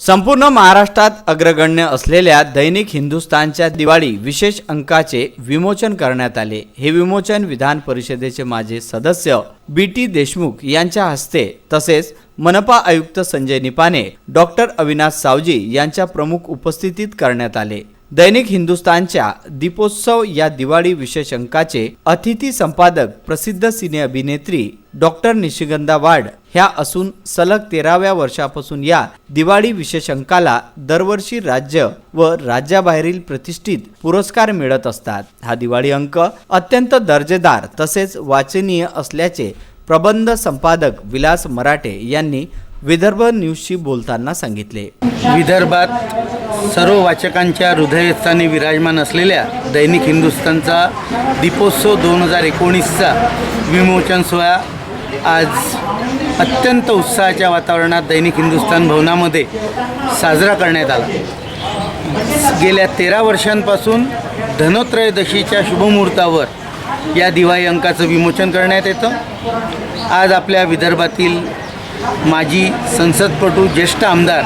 संपूर्ण महाराष्ट्रात अग्रगण्य असलेल्या दैनिक हिंदुस्तानच्या दिवाळी विशेष अंकाचे विमोचन करण्यात आले। हे विमोचन विधान परिषदेचे माजी सदस्य BT देशमुख यांच्या हस्ते तसेच मनपा आयुक्त संजय निपाने, डॉक्टर अविनाश सावजी यांच्या प्रमुख उपस्थितीत करण्यात आले। दैनिक हिंदुस्तानच्या दीपोत्सव या दिवाळी विशेष अंकाचे अतिथी संपादक प्रसिद्ध सिने अभिनेत्री डॉक्टर निशिगंधा वाड ह्या असून सलग 13व्या वर्षापासून या दिवाळी विशेष अंकाला दरवर्षी राज्य व राज्याबाहेरील प्रतिष्ठित पुरस्कार मिळत असतात। हा दिवाळी अंक अत्यंत दर्जेदार तसेच वाचनीय असल्याचे प्रबंध संपादक विलास मराठे यांनी विदर्भ न्यूजशी बोलताना सांगितले। विदर्भात सर्व वाचकांच्या हृदयस्थानी विराजमान असलेल्या दैनिक हिंदुस्तानचा दीपोत्सव 2019चा विमोचन सोहळा आज अत्यंत उत्साहाच्या वातावरणात दैनिक हिंदुस्तान भवनामध्ये साजरा करण्यात आला। गेल्या 13 वर्षांपासून धनोत्रयोदशीच्या शुभमुहूर्तावर या दिवाळी अंकाचं विमोचन करण्यात येतं। आज आपल्या विदर्भातील माजी संसदपटू ज्येष्ठ आमदार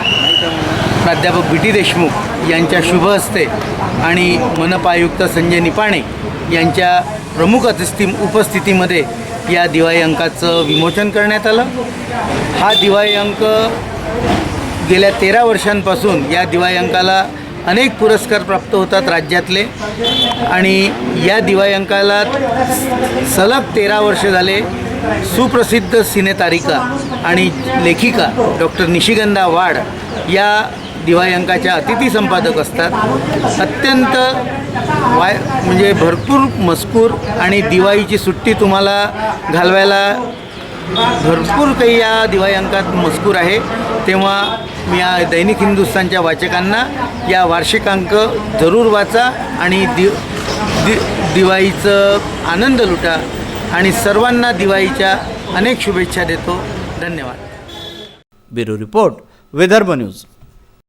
प्राध्यापक BT देशमुख यांच्या शुभ हस्ते आणि मनपा आयुक्त संजय निपाने यांच्या प्रमुख उपस्थितीमध्ये या दिवाळी अंकाचं विमोचन करण्यात आलं। हा दिवाळी अंक गेल्या 13 वर्षांपासून या दिवाळी अंकाला अनेक पुरस्कार प्राप्त होतात राज्यातले, आणि या दिवाळी अंकाला सलग 13 वर्ष झाले सुप्रसिद्ध सिनेतारिका आणि लेखिका डॉक्टर निशिगंधा वाड या दिवाळी अंकाच्या अतिथी संपादक असतात। अत्यंत म्हणजे भरपूर मजकूर आणि दिवाळीची सुट्टी तुम्हाला घालवायला भरपूर काही या दिवाळी अंकात मजकूर आहे। तेव्हा मी या दैनिक हिंदुस्तानच्या वाचकांना या वार्षिक अंक जरूर वाचा आणि दिवाळीचं आनंद लुटा आणि सर्वांना दिवाळीच्या अनेक शुभेच्छा देतो। धन्यवाद। Bureau report, Vidarbha news.